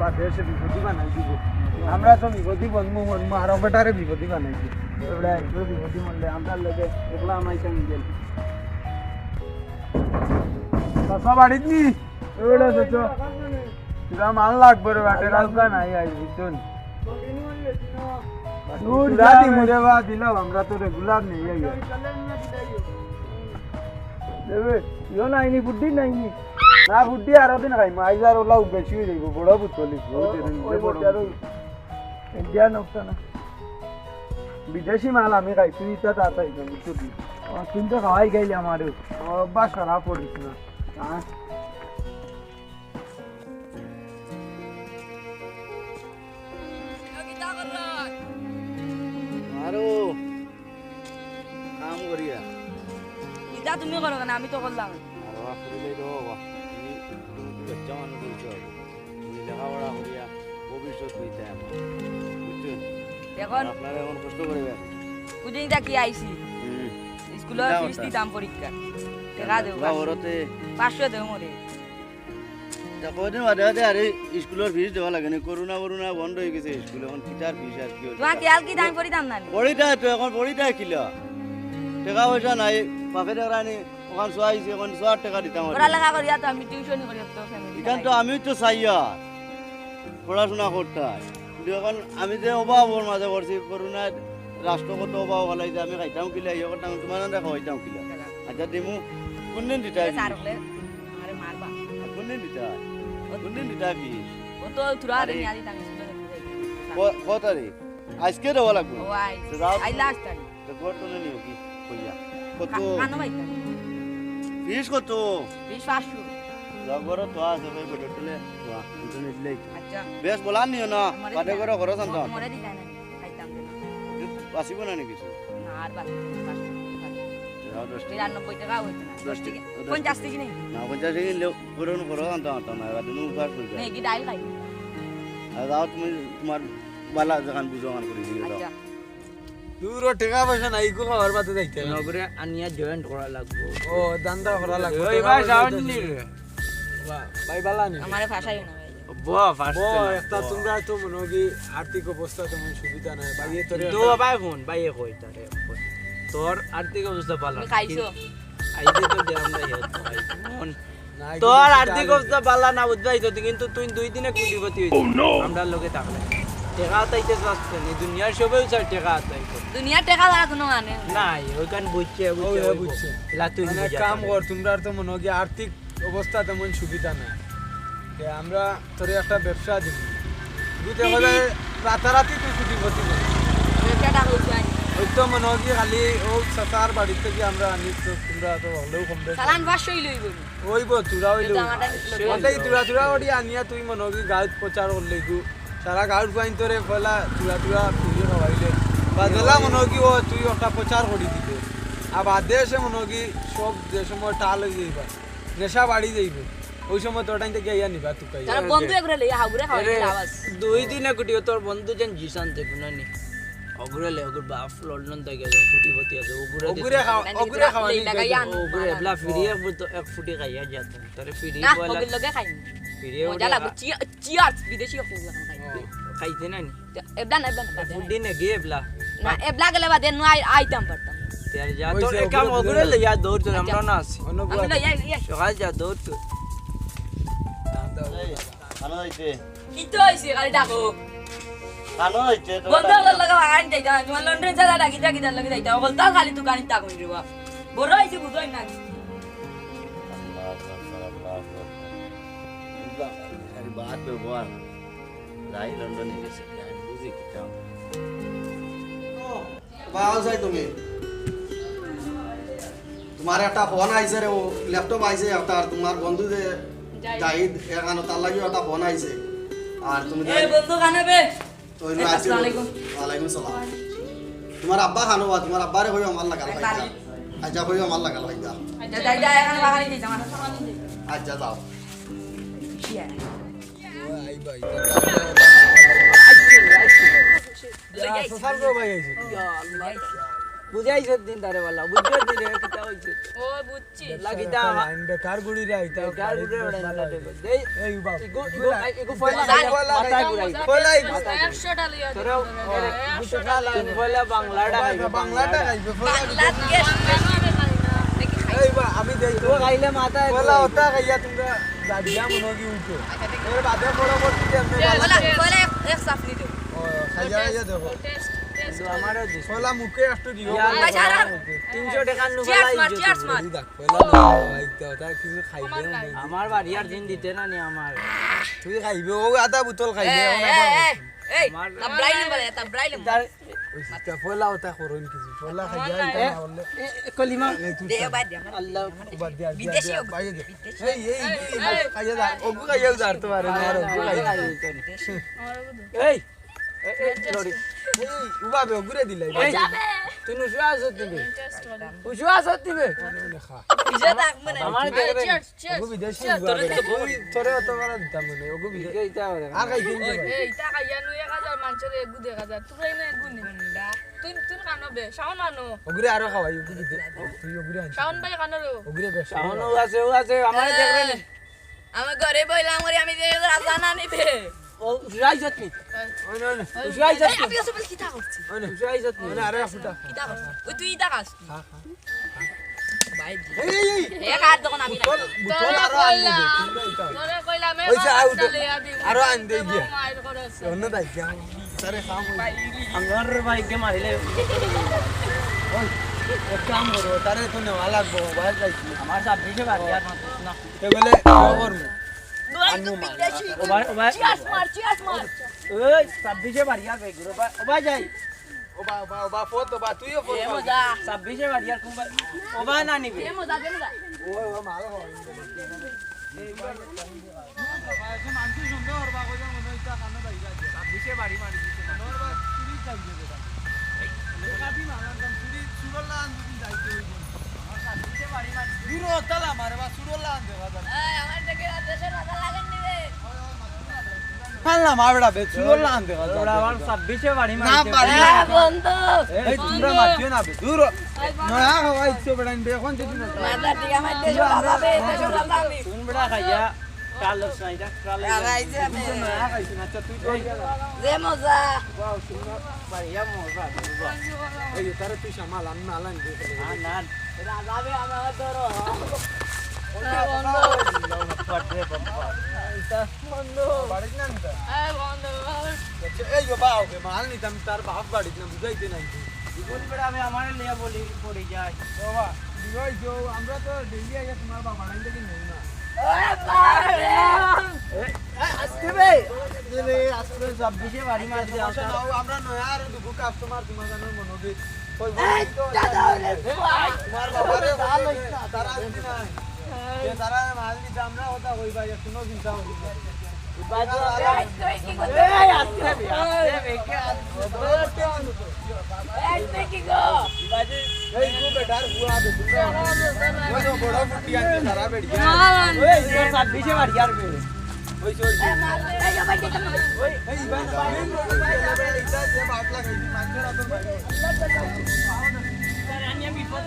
বাদে এসে বিপত্তি বানাই দিব আমরা তো বিপত্তি বন্ধু মরমু আরো বেটারে বিপত্তি বানাইছি এবারে একটু বিপত্তি মরলে আমরা লোকে এগুলা আমাইতে নিজের সব বাড়িত নি এবারে তো তোরা মাল লাগবে রে বাটে রাজগা নাই আই বুঝছুন তোরা দি মুরে বা দিলাম আমরা তো রেগুলার নেই আই দেবে ইও নাইনি বুদ্ধি নাইনি না বুদ্ধি আরো দিন খাই মাইজার ওলা বেশি হয়ে যাইব বড় বুতলি ইন্ডিয়া নকশা না বিদেশি মাল আমি খাইছি ইটা তাড়াতাড়ি বুঝছি কিন্তু খাওয়াই গেলে আমার অভ্যাস খারাপ পড়িস না আরো কাম করিয়া ইটা তুমি করো কেন আমি তো করলাম আরো করিলে তো বাবা তুমি বাচ্চা মানুষ হইছো তুমি লেখাপড়া করিয়া ভবিষ্যৎ হইতে আমার বুঝছেন এখন আপনারা এমন কষ্ট করিবেন কুদিনটা কি আইছি স্কুলের ফিস দিতাম পরীক্ষা টাকা দেব ঘরতে 500 দেব মরে কদিন বাদে আরে স্কুলের ফিস দেওয়া লাগে না করোনা বন্ধ হয়ে গেছে স্কুল এখন কিটার ফিস আর কি তোমার খেয়াল কি দাম পড়িতাম না পড়িটা তো এখন পড়িটা কিলা টাকা পয়সা নাই বাপে রানি ওখান সোয়াইছে এখন 100 টাকা দিতাম ওরা লেখা করিয়া তো আমি টিউশনি করি তো ফ্যামিলি এখান তো আমি তো চাইয়া পড়াশোনা করতে কিন্তু এখন আমি যে অভাব ওর মাঝে করছি করোনা রাষ্ট্রগত অভাব হলাই যে আমি খাইতাম কিলা ইয়ে করতাম তোমার দেখা হইতাম কিলা আচ্ছা দিমু কোনদিন দিতা স্যার হলে আরে মারবা কোনদিন দিতা ফিস ও তো তুরা রে নিয়া দিতাম স্কুলে কত রে আজকে দেওয়া লাগবে ও আই লাস্ট টাইম তো গোট তো নিও কি কইয়া কত কানো বাইতা ফিস কত ফিস 500 লগর তো আছে ভাই বড়টলে বাহ ইন্টারনেট লাই আচ্ছা বেশ বলান নিও না পাঠে করে ঘর শান্ত মরে দিতা না খাইতাম আসিব না নি কিছু না আর বাকি 10 93 টাকা হইতো না 10 টাকা 50 টাকা নেই না 50 টাকা লে পুরো ঘর শান্ত না এবার তুমি উপকার করবে নেই কি ডাইল খাই আর দাও তুমি তোমার বালা যখন বুঝো মান করে দিও দাও আচ্ছা দূর টাকা পয়সা নাই গো খাবার পাতে যাইতে নগরে আনিয়া জয়েন্ট করা লাগবো ও দান্দা করা লাগবে ওই ভাই যাওনি রে ভাই বালানি আমারে ভাষাই না বুয়া ফার্স্ট একটা তোমরা তো মনে কি আর্থিক অবস্থা তেমন সুবিধা নাই ভাই তোরে তো ভাই ফোন ভাই কই তারে তোর আর্থিক অবস্থা ভালো তুমি খাইছো আইতে তো দেম না ফোন তোর আর্থিক অবস্থা ভালো না বুঝবাই তো কিন্তু তুই 2 দিনে কোটিপতি হইছিস আমরা লগে থাকলে টাকা তাইতে আসছে নি দুনিয়ার সবাই চাই টাকা তাইতে দুনিয়ার টাকা দ্বারা কোনো মানে নাই ওইখান বুঝছে বুঝছে লা তুই মানে কাম কর তোমরা তো মনে কি আর্থিক অবস্থা তেমন সুবিধা নাই আমরা তোরে একটা ব্যবসা দিব দুতে হলে রাতারাতি তুই কোটিপতি হবি টাকা হইছে ওই তো মনে কি খালি ও সাতার বাড়ি থেকে আমরা আনি তো তোমরা তো হলেও কম বেশি চালান 500 লইব ওইব তোরা হইলো ওটাই তোরা ওডি আনিয়া তুই মনে কি গাঁত প্রচার করলে তু সারা গাঁত গাইন তোরে ফলা তোরা তুই খাওয়াইলে বাদলা মনে কি ও তুই একটা প্রচার করি দিতে আর বাদে এসে মনে কি সব যে সময় টাল হয়ে যাইবা নেশা বাড়ি যাইব ওই সময় তোর টাইম থেকে ইয়া নিবা তুই কাই তার বন্ধু একরে লইয়া হাগুরে খাওয়াই লাভাস 2 দিনে কুটি তোর বন্ধু যেন জিসান দেখুন নি অগুরে লে অগুর বাপ লন্ডন থেকে যখন কোটিপতি আছে অগুরে খাওয়ানি অগুরে এবলা ফিরিয়ে তো এক ফুটি খাইয়া যেত তারে ফিরিয়ে না বলা ওগুলো লগে খাই ফিরিয়ে মজা লাগবে চিয়ার্স বিদেশি খাওয়া খাই খাইতে না নি এবলা না ফুটি নে গে এবলা না এবলা গেলে বাদে নো আইতাম পারতাম তের যা তো একাম অগুরে লে যা দৌড় চল আমরা না আছি আমি লইয়া ইয়া সকাল যা দৌড় তো খানো হইছে কি তো হইছে খালি ডাকো খানো হইছে তো বন্ধু লগা ভাগান যাইতা তোমার লন্ডন যা ডাকি লাগি যাইতা বলতা খালি তুই গানি তাক হইবা বড় হইছে বুঝই না আরে বাত ব্যবহার যাই লন্ডনে গেছে আমি বুঝি কি চাও বাও যাই তুমি তোমার একটা ফোন আইছে রে ও ল্যাপটপ আইছে একটা আর তোমার বন্ধু যে জাহিদ এখানে তার লাগি একটা ফোন আইছে আর তুমি এই বন্ধু কানাবে তো আসসালামু আলাইকুম ওয়ালাইকুম সালাম তোমার আব্বা খানো বা তোমার আব্বারে কইও আমার লাগাল ভাই আচ্ছা কইও আমার লাগাল ভাই আচ্ছা যাই এখানে বাগানি যাই আমার সামনে যাই আচ্ছা যাও আই ভাই আচ্ছা সোশ্যাল গো ভাই আইছে বুঝাইছ দিন তারে বলা বুঝছ দিন রে কিতা হইছে ও বুঝছি লাগিতা লাইন বেকার গুড়ি রে আইতা গার উড়ে উড়ে না দেই এই বাপ ইগো ফয়লা মাথায় ঘুরাই ফয়লা 100 টা লইয়া তোরা বুঝছ খালা ফয়লা বাংলাটা খাইবে বাংলাটা খাইবে বাংলাদেশ এই বা আমি দেই তো খাইলে মাথায় ফয়লা ওটা খাইয়া তোমরা দাদিয়া মনোগি উঠো এর বাদে পরবর্তী এমনি বলা বলা এক সাফলি দে খাইয়া খাইয়া দেখো কিন্তু আমারও দিস ফয়লা মুখে একটু দিও ভাই সারা 300 টাকা নু চিয়ার্স মার ফয়লা আইতা ওটা কিছু খাইবে আমার বাড়ি আর দিন দিতে না নি আমার তুই খাইবে ও আধা বোতল খাইবে এই তাবরাইলিম বলে তাবরাইলিম ওই ফয়লা ওটা করুন কিছু ফয়লা খাইয়া আইতা বললে কলিমা দে বাদ দে আল্লাহ বাদ দিয়া বিদেশি দিয়া বাইরে দে এই খাইয়া দা ওগু খাইয়া দাঁড় তো পারে না আর ওগু খাইয়া এই লড়ি এই উবাবে ওগুরে দিলাই তুই নুসুয়া আছো তুমি উসুয়া আছো তুমি খা বিজে তাক মানে আমার দেখবে চিয়ার্স চিয়ার্স ওগু বিদেশি উবাবে তোরে অত বড় দিতাম মানে ওগু বিদেশি এইটা ওরে আর খাই দিন ভাই এই টাকা ইয়ানু 1000 মানুষের এগু 1000 তুই না এগু নি তুই তুই কানো বে শাওন আনো ওগুরে আরো খাওয়াই ওগু বিদে তুই ওগুরে আনছিস শাওন ভাই কানো রে ওগুরে বেশ শাওনও আছে ও আছে আমার দেখবে না আমি ঘরে বইলাম ওরে আমি যে রাজানা নিবে ও উসুয়াই যাতনি ওনে ওনে উসুয়াই এই যাতনি আপনি আসলে কি তা করছিস ওনে উসুয়াই যাতনি ওনে আরে ফুটা কি তা করছিস ওই তুই তা কাজ খা খা ভাই এই এক হাত তখন আমি বোতল বোতল আরো আনলে দে তোমরা এটা তোরে কইলাম এ ওইসে আউট লিয়া দি আরো আন দে গিয়া মাইর করছ অন্য দাই গিয়া সারে খাম আমার ভাইকে মারিলে ওই এক কাম করো তারে তো নেওয়া লাগবো বাইরে যাইছি আমার সাবজেক্টে বাড়ি আর না এ বলে করমু ও ভাই চিয়ার্স মার ওই সাবজেক্টে বাড়ি আর বেগুরো ও ভাই যাই ওবা ফোট ওবা তুইও ফোট এ মজা সাবজেক্টে বাড়ি আর কোন ও ভাই না নিবে এ মজা দে মজা ওই ও মাল হয় এই ভাই মানছি সুন্দর বা কইরা মনে হইতা কানে বাইরা দিয়া সাবজেক্টে বাড়ি মারি দিছে সুন্দর বা চুরি যাইবে বেটা কাটি মারান কাম চুরি সুরলা আন দিন যাইতে হইব আমার সাবজেক্টে বাড়ি মারি দূর হতালা মারে বা সুরলা আন দেখা যায় এই আমার দেখে দেশের রাজা লাগেন নিবে ফালনা মা বেটা বে সুরলা আন দেখা যায় ওরা আমার সাবজেক্টে বাড়ি না মারি বাড়ি বন্ধু এই তোমরা মারছিও না বে দূর নয়া হওয়া ইচ্ছে বেটা বে এখন যদি না মাদা টিকা মার দেশের রাজা বে দেশের রাজা আমি শুন বড়া খাইয়া কাল সাইডা কাল আইছে আমি নয়া খাইছি না তুই তো যে মজা বাও শুন বাড়িয়া মোরা এই তারে তুই সামাল আমি মালান দে না রাজা বে আমার ধরো বাড়িতে না নিতা এ বন্ধ এই বাবা ওকে মাল নিতাম তার বাপ বাড়িতে না বুঝাইতে নাই কোন বড়া আমি আমার লিয়া বলি পড়ে যায় বাবা দিবাই जो আমরা তো ডেইলি আইয়া তোমার বাবা নাই দেখি নেই না ওরে বাবা আজকে বে দিলে আজকে সাবজেক্টে বাড়ি মারি দিয়ে সমস্যা নাও আমরা নয়া আর দুগু কাস্টমার তোমার জানো মনোবি কই তোমার বাবারে তারা আসি না এ তারা মাল দিতে আমরা ওটা কই ভাই শুনো চিন্তা করি বাজু তুই কি করছিস এই আজকে বেকে এই কি গো বাজু এই গো বেটার বুয়া দে ওই তো বড় ফুটি আনতে সারা বেড়িয়া ওই যে সাবজেক্টে বাড়ি আর বে ওই চল এই ভাই দেখো এই ইবান মেন রোড पे এটা যে বাপ লাগাইছি মাঝের আতর ভাই রানিয়া বিপদ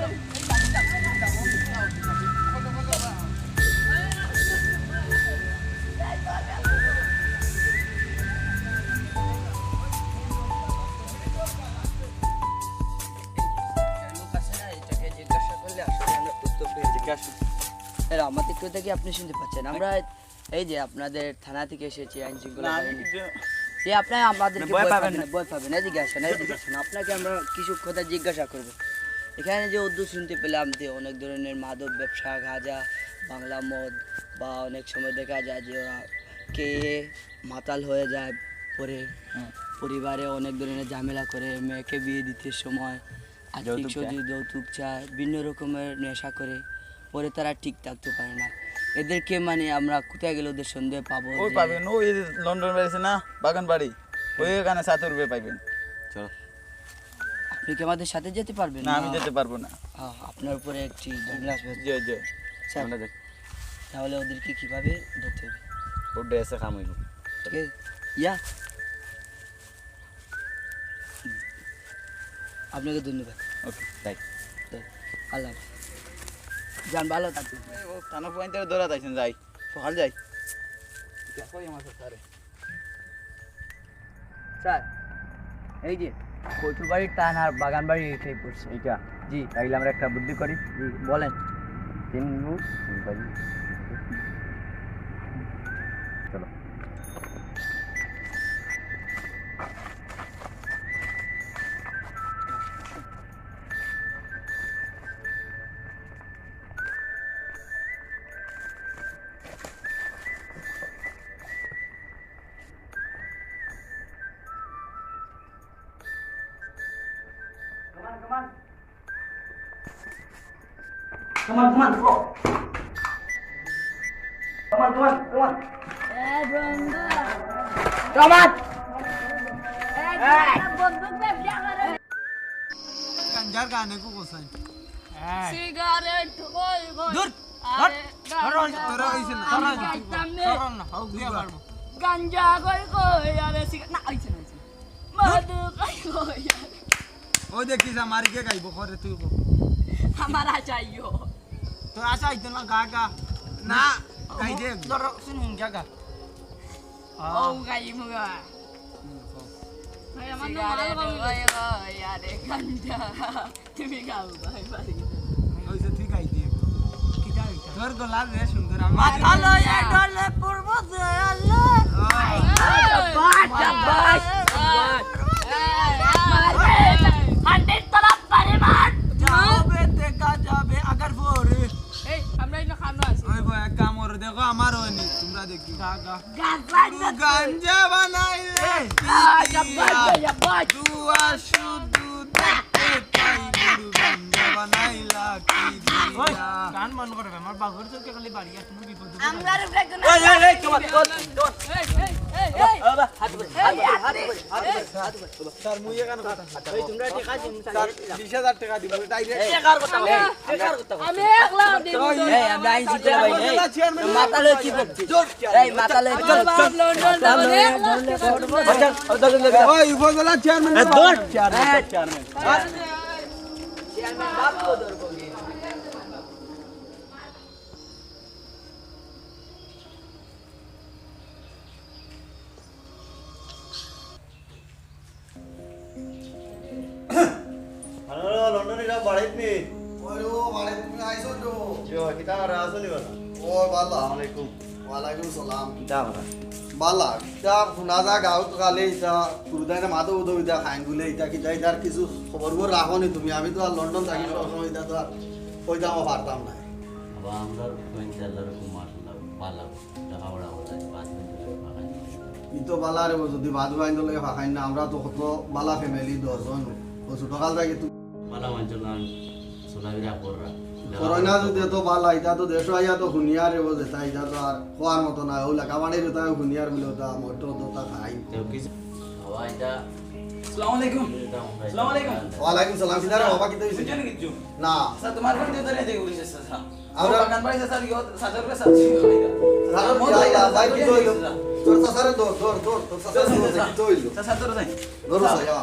আমাদের কেউ থেকে আপনি শুনতে পাচ্ছেন আমরা এই যে আপনাদের থানা থেকে এসেছি আইন শৃঙ্খলা বাহিনী। যে আপনি আমাদেরকে ভয় পাবেন না, ভয় পাবেন না, এদিকে আসেন এদিকে আসেন আপনাকে আমরা কিছু কথা জিজ্ঞাসা করব। এখানে যে উর্দু শুনতে পেলাম যে অনেক ধরনের মাদক ব্যবসা, গাঁজা, বাংলা মদ বা অনেক সময় দেখা যায় যে ওরা কে মাতাল হয়ে যায়, পরে পরিবারে অনেক ধরনের ঝামেলা করে, মেয়েকে বিয়ে দিতে সময় আর্থিক যৌতুক চায়, বিভিন্ন রকমের নেশা করে, পরে তারা ঠিক থাকতে পারে না। এদেরকে মানে আমরা কোথায় গেলে ওদের সন্দেহ পাবো? ওই পাবেন ওই লন্ডন বেড়েছে না বাগান বাড়ি ওইখানে 7 রুপে পাইবেন। চলো আপনি কি আমাদের সাথে যেতে পারবেন? না আমি যেতে পারবো না। হ্যাঁ, আপনার উপরে একটি ঝামেলা আসবে। যে যে স্যার, আমরা দেখ তাহলে ওদেরকে কিভাবে ধরতে হবে? ও ড্রেসে কাম হইব। ঠিক আছে, ইয়া আপনাকে ধন্যবাদ। ওকে তাই আল্লাহ জান ভালো থাকুন ও থানা পয়েন্টের দৌড়াত আইছেন যাই সকাল যাই দেখো আমার সাথে স্যার এই যে কচুবাড়ির টান আর বাগান বাড়ি এটাই পড়ছে এইটা জি তাইলে আমরা একটা বুদ্ধি করি জি বলেন 3 গুণ চলো গাঞ্জার গানে কো কোসাই সিগারেট কই কই দূর আরে তোরা হইছে না সরম না হাউ গিয়া পারবো গাঞ্জা কই কই আরে সিগারেট না আইছে না মধু কই কই ওই দেখিস আমারি কে গাইবো করে তুই কো हमारा चाहिए তো আশা আইতো না গা গা না গাই দে ধর শুনুন জায়গা ओ गाई मुगा भाई আমার সিগারেট কই কই আরে গাঞ্জা তুমি গাও ভাই ভাই ওইসে তুই গাই দে কিটা এটা তোর গলা রে সুন্দর আমি মাথালো এ ডলে পূর্ব দেয়ালে বাস হান্ড্রেড তরফ পারে মার যাবে দেখা যাবে আগার পরে এই আমরা ইনা খানো আছি ওই ভাই এক কাম করে দেখো আমার হয়নি তোমরা দেখি গা গা গাঞ্জা গাঞ্জা বানাইলে দুয়া শুধু দেখতে পাই গুরু গাঞ্জা বানাইলা কি ওই দিয়া গান মন করবে আমার বাগর চোখে খালি বাড়ি আর তুমি বিপদ আমরা রে ব্রেক না ওই ওই ওই তোমার স্যার মুই এখানে কথা ওই তোমরা টাকা দিন স্যার 20000 টাকা দিব ডাইরেক্ট টাকার কথা টাকার কথা আমি একলা দিব এই আমরা আইন শিখতে ভাই এই মাথা লয়ে কি বলছিস এই মাথা লয়ে কি ওই উপজেলা চেয়ারম্যান চেয়ারম্যান বাপ তো ধরবো হ্যালো লন্ডন এটা বাড়াইত নি ওই ও মানে তুমি আইছো তো জো কিতা রাসো নি বাবা ও বালা আসসালামু আলাইকুম ওয়ালাইকুম সালাম কিতা বাবা বালা ইটা শুনা যা গাঁৱত কালে ইটা কুরদাইনে মাদো উদো ইটা খাইন গুলে ইটা কিটা ইটার কিছু খবরবোৰ রাখনি তুমি আমি তো আর লন্ডন থাকি সবসময় ইটা তো আর কই যাবো পারতাম না বাবা আমরা পঞ্চায়েতের কুমার পালা টাকা বড় হয় 5 মিনিট পাকাই ইতো বালা রে যদি বাদ বাইন লগে খাইন না আমরা তো কত বালা ফ্যামিলি 10 জন ও ছোটকাল থেকে তুই পালা অঞ্চল সোনাবিরা কররা করোনা যদি তো বালা ইটা তো দেশ আইয়া তো হুনিয়ার রে বজে তাই ইটা তো আর খোয়ার মতো না ও লাগাবাড়ির তাই হুনিয়ার বলে তা মোটো তো তা খাই তো কিছু বাবা এটা আসসালামু আলাইকুম আসসালামু আলাইকুম ওয়ালাইকুম সালাম সিদারে বাবা কি দিছে বুঝছেন কিছু না স্যার তোমার কোন দিয়ে ধরে দিয়ে উড়িছে স্যার আমরা- বাগান বাড়ি স্যার ইও সাজার করে স্যার সারা মজা ভাই কি হইলো তোর সাসারে দর তোর সাসারে দর কি হইলো স্যার তোর যাই দর সায়া